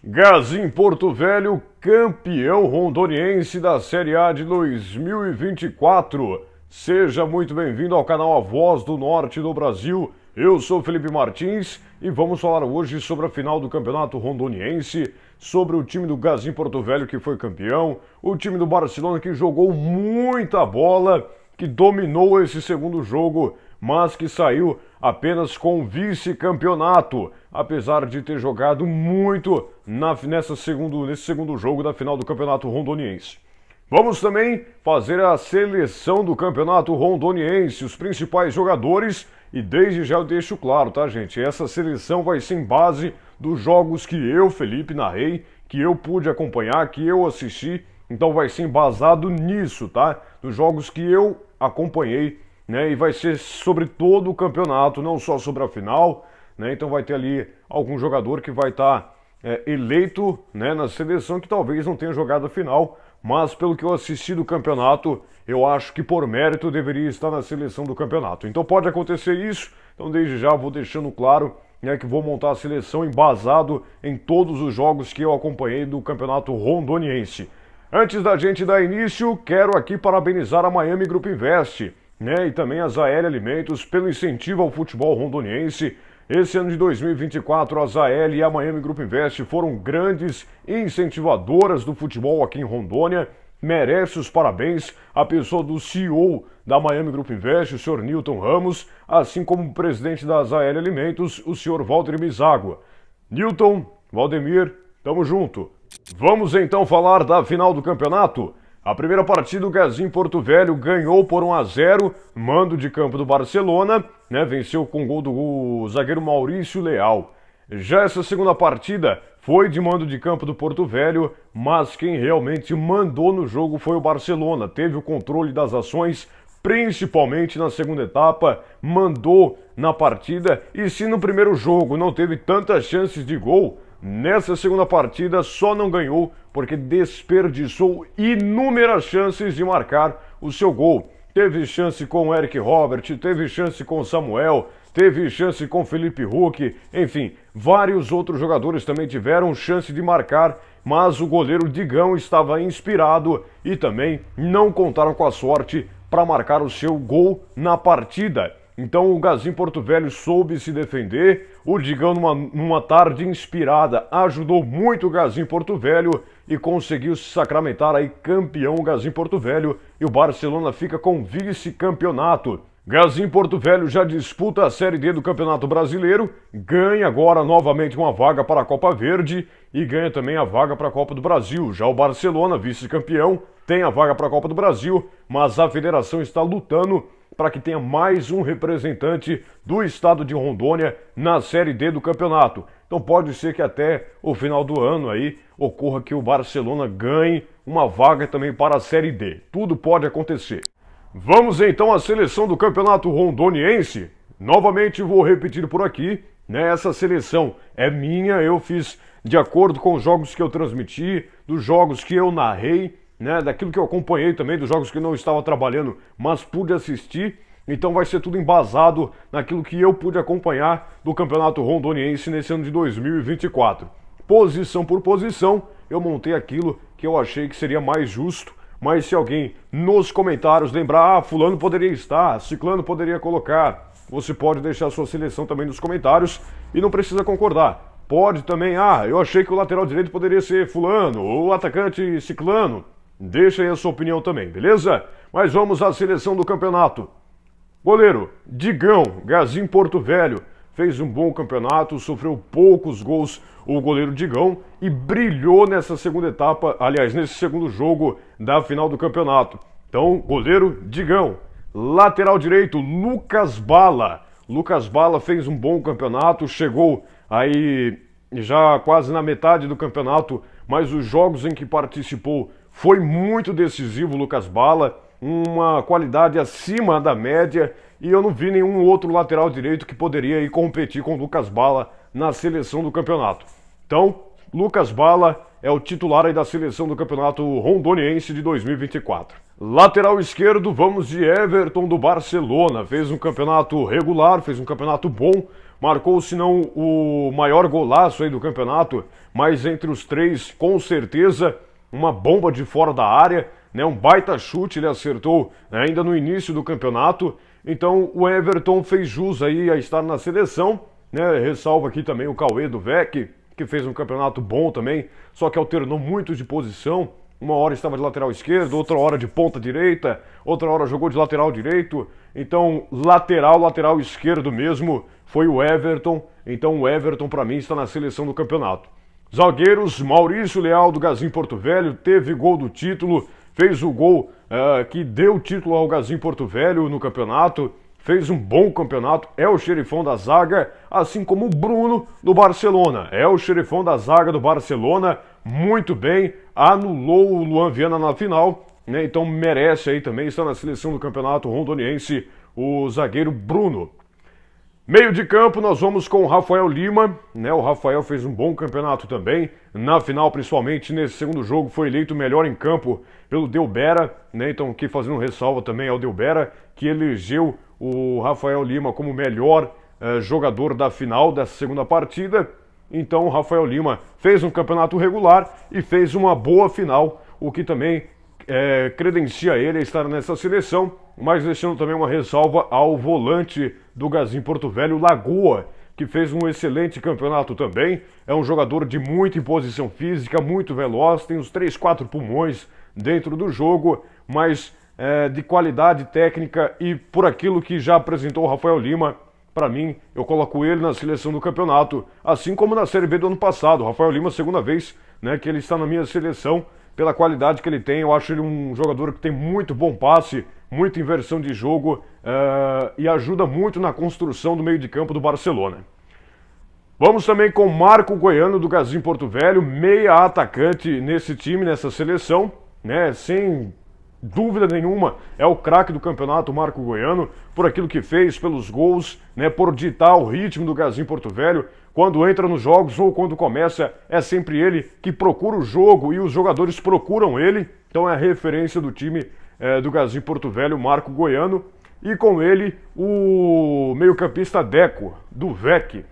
Gazim Porto Velho, campeão rondoniense da Série A de 2024. Seja muito bem-vindo ao canal A Voz do Norte do Brasil. Eu sou Felipe Martins e vamos falar hoje sobre a final do Campeonato Rondoniense, sobre o time do Gazim Porto Velho que foi campeão, o time do Barcelona que jogou muita bola, que dominou esse segundo jogo, mas que saiu apenas com vice-campeonato, apesar de ter jogado muito nesse segundo jogo da final do Campeonato Rondoniense. Vamos também fazer a seleção do Campeonato Rondoniense, os principais jogadores, e desde já eu deixo claro, tá, gente? Essa seleção vai ser em base dos jogos que eu, Felipe, narrei, que eu pude acompanhar, que eu assisti, então vai ser embasado nisso, tá? Dos jogos que eu acompanhei, né? E vai ser sobre todo o campeonato, não só sobre a final, né? Então vai ter ali algum jogador que vai estar eleito, né, na seleção, que talvez não tenha jogado a final, mas pelo que eu assisti do campeonato, eu acho que por mérito deveria estar na seleção do campeonato. Então pode acontecer isso, então desde já vou deixando claro, né, que vou montar a seleção embasado em todos os jogos que eu acompanhei do Campeonato Rondoniense. Antes da gente dar início, quero aqui parabenizar a Miami Group Invest, né, e também a Zael Alimentos pelo incentivo ao futebol rondoniense. Esse ano de 2024, a Zael e a Miami Group Invest foram grandes incentivadoras do futebol aqui em Rondônia. Merece os parabéns a pessoa do CEO da Miami Group Invest, o senhor Nilton Ramos, assim como o presidente da Zael Alimentos, o senhor Valdir Mizágua. Nilton, Valdemir, tamo junto. Vamos então falar da final do campeonato. A primeira partida, o Gazim Porto Velho ganhou por 1-0, mando de campo do Barcelona, né, venceu com gol do zagueiro Maurício Leal. Já essa segunda partida foi de mando de campo do Porto Velho, mas quem realmente mandou no jogo foi o Barcelona, teve o controle das ações, principalmente na segunda etapa, mandou na partida, e se no primeiro jogo não teve tantas chances de gol, nessa segunda partida só não ganhou porque desperdiçou inúmeras chances de marcar o seu gol. Teve chance com o Eric Robert, teve chance com o Samuel, teve chance com o Felipe Huck, enfim, vários outros jogadores também tiveram chance de marcar, mas o goleiro Digão estava inspirado e também não contaram com a sorte para marcar o seu gol na partida. Então o Gazim Porto Velho soube se defender, o Digão numa tarde inspirada ajudou muito o Gazim Porto Velho e conseguiu se sacramentar aí campeão o Gazim Porto Velho, e o Barcelona fica com vice-campeonato. Gazim Porto Velho já disputa a Série D do Campeonato Brasileiro, ganha agora novamente uma vaga para a Copa Verde e ganha também a vaga para a Copa do Brasil. Já o Barcelona, vice-campeão, tem a vaga para a Copa do Brasil, mas a federação está lutando para que tenha mais um representante do estado de Rondônia na Série D do campeonato. Então pode ser que até o final do ano aí ocorra que o Barcelona ganhe uma vaga também para a Série D. Tudo pode acontecer. Vamos então à seleção do Campeonato Rondoniense. Novamente vou repetir por aqui, né? Essa seleção é minha, eu fiz de acordo com os jogos que eu transmiti, dos jogos que eu narrei, né, daquilo que eu acompanhei também, dos jogos que não estava trabalhando, mas pude assistir. Então vai ser tudo embasado naquilo que eu pude acompanhar do Campeonato Rondoniense nesse ano de 2024. Posição por posição, eu montei aquilo que eu achei que seria mais justo, mas se alguém nos comentários lembrar, fulano poderia estar, ciclano poderia colocar, você pode deixar sua seleção também nos comentários e não precisa concordar. Pode também, eu achei que o lateral direito poderia ser fulano, ou o atacante ciclano. Deixa aí a sua opinião também, beleza? Mas vamos à seleção do campeonato. Goleiro, Digão, Gazim Porto Velho, fez um bom campeonato, sofreu poucos gols o goleiro Digão e brilhou nessa segunda etapa, aliás, nesse segundo jogo da final do campeonato. Então, goleiro Digão. Lateral direito, Lucas Bala. Lucas Bala fez um bom campeonato, chegou aí já quase na metade do campeonato, mas os jogos em que participou foi muito decisivo. Lucas Bala, uma qualidade acima da média, e eu não vi nenhum outro lateral direito que poderia ir competir com o Lucas Bala na seleção do campeonato. Então, Lucas Bala é o titular aí da seleção do Campeonato Rondoniense de 2024. Lateral esquerdo, vamos de Everton do Barcelona. Fez um campeonato regular, fez um campeonato bom, marcou se não o maior golaço aí do campeonato, mas entre os três, com certeza, uma bomba de fora da área, né? Um baita chute ele acertou, né, ainda no início do campeonato. Então o Everton fez jus aí a estar na seleção, né? Ressalva aqui também o Cauê do VEC, que fez um campeonato bom também, só que alternou muito de posição. Uma hora estava de lateral esquerdo, outra hora de ponta direita, outra hora jogou de lateral direito. Então, lateral esquerdo mesmo foi o Everton. Então, o Everton, para mim, está na seleção do campeonato. Zagueiros, Maurício Leal do Gazim Porto Velho, teve gol do título, fez o gol que deu o título ao Gazim Porto Velho no campeonato. Fez um bom campeonato, é o xerifão da zaga, assim como o Bruno do Barcelona. É o xerifão da zaga do Barcelona, muito bem, anulou o Luan Viana na final, né? Então merece aí também estar na seleção do campeonato rondoniense, o zagueiro Bruno. Meio de campo nós vamos com o Rafael Lima, né? O Rafael fez um bom campeonato também, na final principalmente nesse segundo jogo foi eleito melhor em campo pelo Delbera, né? Então aqui fazendo ressalva também ao Delbera, que elegeu o Rafael Lima como melhor jogador da final dessa segunda partida. Então o Rafael Lima fez um campeonato regular e fez uma boa final, o que também credencia ele a estar nessa seleção, mas deixando também uma ressalva ao volante do Gazim Porto Velho, Lagoa, que fez um excelente campeonato também. É um jogador de muita imposição física, muito veloz, tem uns 3, 4 pulmões dentro do jogo, mas de qualidade técnica e por aquilo que já apresentou o Rafael Lima, para mim, eu coloco ele na seleção do campeonato, assim como na Série B do ano passado. O Rafael Lima, segunda vez, né, que ele está na minha seleção, pela qualidade que ele tem. Eu acho ele um jogador que tem muito bom passe, muita inversão de jogo e ajuda muito na construção do meio de campo do Barcelona. Vamos também com Marco Goiano do Gazim Porto Velho, meia atacante nesse time, nessa seleção, né, sem dúvida nenhuma, é o craque do campeonato, Marco Goiano, por aquilo que fez, pelos gols, né, por ditar o ritmo do Gazim Porto Velho. Quando entra nos jogos ou quando começa, é sempre ele que procura o jogo e os jogadores procuram ele. Então é a referência do time do Gazim Porto Velho, Marco Goiano. E com ele, o meio-campista Deco, do VEC.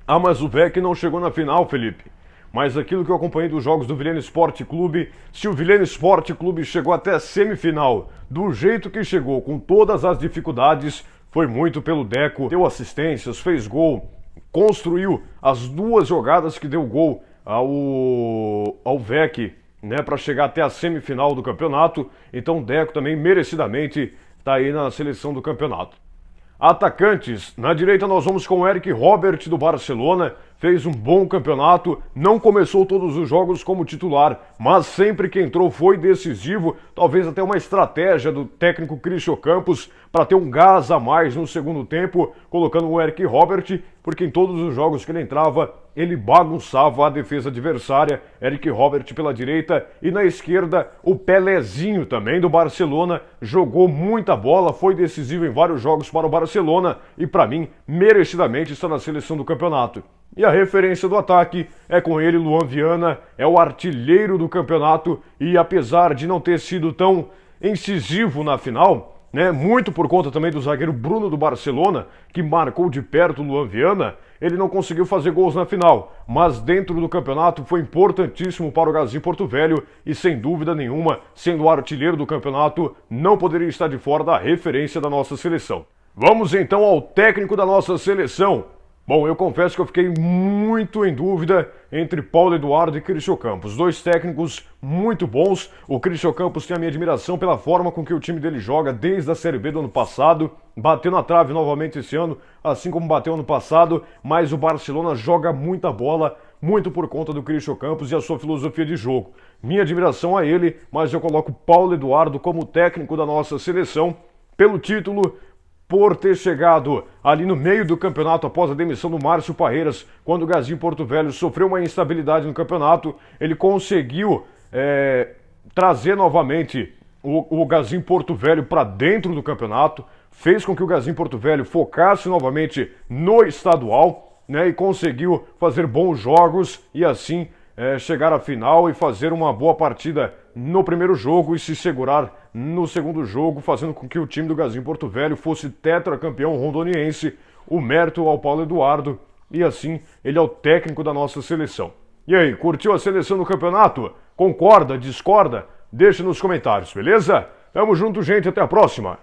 Ah, mas o VEC não chegou na final, Felipe. Mas aquilo que eu acompanhei dos jogos do Vilhena Esporte Clube, se o Vilhena Esporte Clube chegou até a semifinal do jeito que chegou, com todas as dificuldades, foi muito pelo Deco. Deu assistências, fez gol, construiu as duas jogadas que deu gol ao VEC, né, para chegar até a semifinal do campeonato. Então o Deco também merecidamente está aí na seleção do campeonato. Atacantes, na direita nós vamos com o Eric Robert do Barcelona, fez um bom campeonato, não começou todos os jogos como titular, mas sempre que entrou foi decisivo, talvez até uma estratégia do técnico Christian Campos para ter um gás a mais no segundo tempo, colocando o Eric Robert, porque em todos os jogos que ele entrava, ele bagunçava a defesa adversária. Eric Robert pela direita e na esquerda o Pelezinho também do Barcelona, jogou muita bola, foi decisivo em vários jogos para o Barcelona e para mim merecidamente está na seleção do campeonato. E a referência do ataque é com ele, Luan Viana, é o artilheiro do campeonato e apesar de não ter sido tão incisivo na final, né, muito por conta também do zagueiro Bruno do Barcelona, que marcou de perto o Luan Viana, ele não conseguiu fazer gols na final, mas dentro do campeonato foi importantíssimo para o Gazim Porto Velho e sem dúvida nenhuma, sendo o artilheiro do campeonato, não poderia estar de fora da referência da nossa seleção. Vamos então ao técnico da nossa seleção. Bom, eu confesso que eu fiquei muito em dúvida entre Paulo Eduardo e Christian Campos. Dois técnicos muito bons. O Christian Campos tem a minha admiração pela forma com que o time dele joga desde a Série B do ano passado. Bateu na trave novamente esse ano, assim como bateu ano passado. Mas o Barcelona joga muita bola, muito por conta do Christian Campos e a sua filosofia de jogo. Minha admiração a ele, mas eu coloco Paulo Eduardo como técnico da nossa seleção pelo título, por ter chegado ali no meio do campeonato após a demissão do Márcio Parreiras, quando o Gazim Porto Velho sofreu uma instabilidade no campeonato, ele conseguiu trazer novamente o Gazim Porto Velho para dentro do campeonato, fez com que o Gazim Porto Velho focasse novamente no estadual, né, e conseguiu fazer bons jogos e assim chegar à final e fazer uma boa partida no primeiro jogo e se segurar no segundo jogo, fazendo com que o time do Gazim Porto Velho fosse tetracampeão rondoniense, o mérito ao Paulo Eduardo e assim ele é o técnico da nossa seleção. E aí, curtiu a seleção do campeonato? Concorda, discorda? Deixe nos comentários, beleza? Tamo junto, gente, até a próxima!